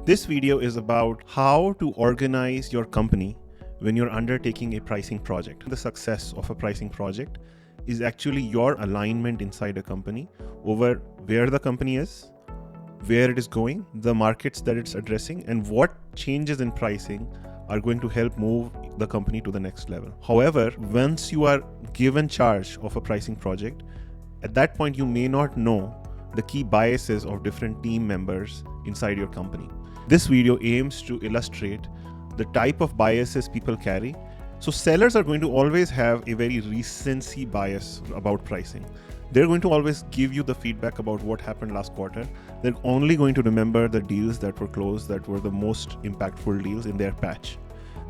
This video is about how to organize your company when you're undertaking a pricing project. The success of a pricing project is actually your alignment inside a company over where the company is, where it is going, the markets that it's addressing, and what changes in pricing are going to help move the company to the next level. However, once you are given charge of a pricing project, at that point you may not know the key biases of different team members inside your company. This video aims to illustrate the type of biases people carry. So sellers are going to always have a very recency bias about pricing. They're going to always give you the feedback about what happened last quarter. They're only going to remember the deals that were closed that were the most impactful deals in their patch.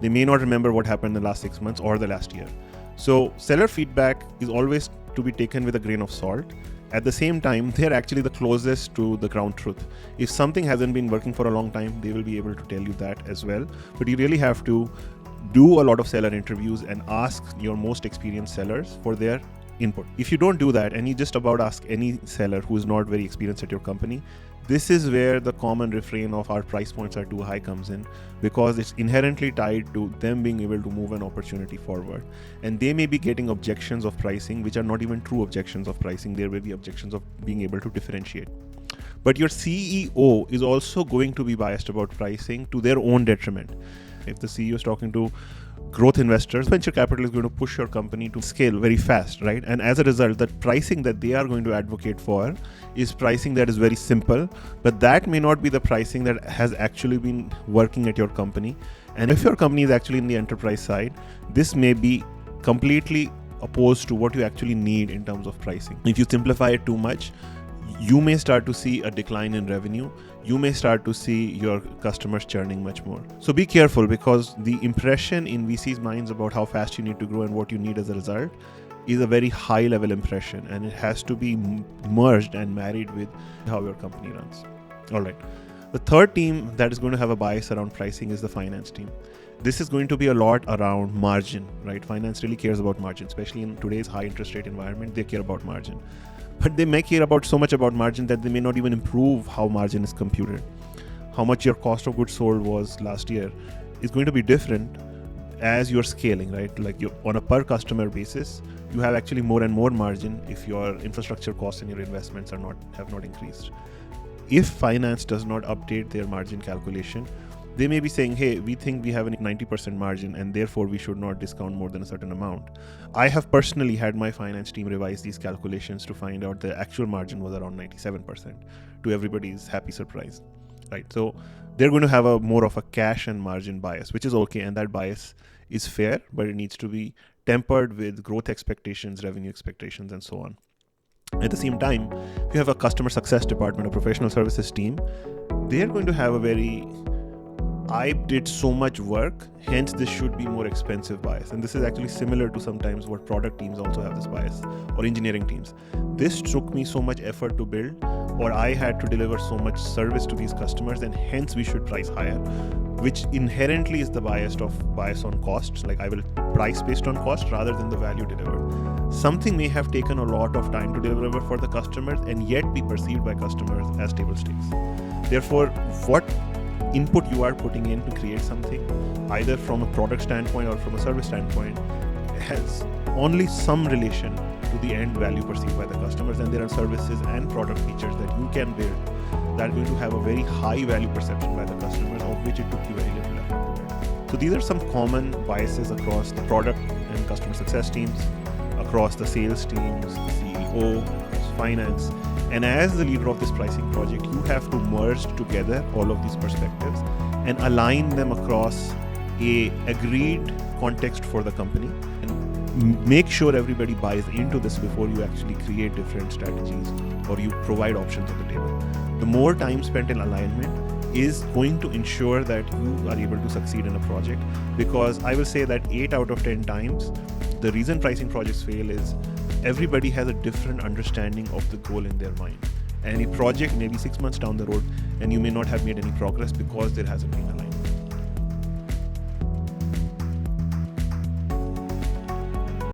They may not remember what happened in the last 6 months or the last year. So seller feedback is always to be taken with a grain of salt. At the same time, they're actually the closest to the ground truth. If something hasn't been working for a long time, they will be able to tell you that as well. But you really have to do a lot of seller interviews and ask your most experienced sellers for their input. If you don't do that and you just about ask any seller who is not very experienced at your company, this is where the common refrain of our price points are too high comes in, because it's inherently tied to them being able to move an opportunity forward. And they may be getting objections of pricing, which are not even true objections of pricing. There will be objections of being able to differentiate. But your CEO is also going to be biased about pricing to their own detriment. If the CEO is talking to growth investors, venture capital is going to push your company to scale very fast, right? And as a result, the pricing that they are going to advocate for is pricing that is very simple, but that may not be the pricing that has actually been working at your company. And if your company is actually in the enterprise side, this may be completely opposed to what you actually need in terms of pricing. If you simplify it too much, you may start to see a decline in revenue. You may start to see your customers churning much more. So be careful, because the impression in VC's minds about how fast you need to grow and what you need as a result is a very high level impression, and it has to be merged and married with how your company runs. All right. The third team that is going to have a bias around pricing is the finance team. This is going to be a lot around margin, right? Finance really cares about margin, especially in today's high interest rate environment. They care about margin. But they may care about so much about margin that they may not even improve how margin is computed. How much your cost of goods sold was last year is going to be different as you're scaling, right? Like on a per customer basis, you have actually more and more margin if your infrastructure costs and your investments have not increased. If finance does not update their margin calculation, they may be saying, hey, we think we have a 90% margin and therefore we should not discount more than a certain amount. I have personally had my finance team revise these calculations to find out the actual margin was around 97%, to everybody's happy surprise, right? So they're going to have a more of a cash and margin bias, which is okay. And that bias is fair, but it needs to be tempered with growth expectations, revenue expectations, and so on. At the same time, if you have a customer success department, a professional services team, they're going to have a very I did so much work, hence this should be more expensive bias. And this is actually similar to sometimes what product teams also have this bias, or engineering teams. This took me so much effort to build, or I had to deliver so much service to these customers, and hence we should price higher, which inherently is the bias on costs. Like I will price based on cost rather than the value delivered. Something may have taken a lot of time to deliver for the customers and yet be perceived by customers as table stakes. Therefore, what input you are putting in to create something, either from a product standpoint or from a service standpoint, has only some relation to the end value perceived by the customers. And there are services and product features that you can build that are going to have a very high value perception by the customers, of which it took you very little effort to build. So these are some common biases across the product and customer success teams, across the sales teams, the CEO, across finance. And as the leader of this pricing project, you have to merge together all of these perspectives and align them across a agreed context for the company, and make sure everybody buys into this before you actually create different strategies or you provide options on the table. The more time spent in alignment is going to ensure that you are able to succeed in a project, because I will say that 8 out of 10 times, the reason pricing projects fail is everybody has a different understanding of the goal in their mind. And a project may be 6 months down the road and you may not have made any progress because there hasn't been alignment.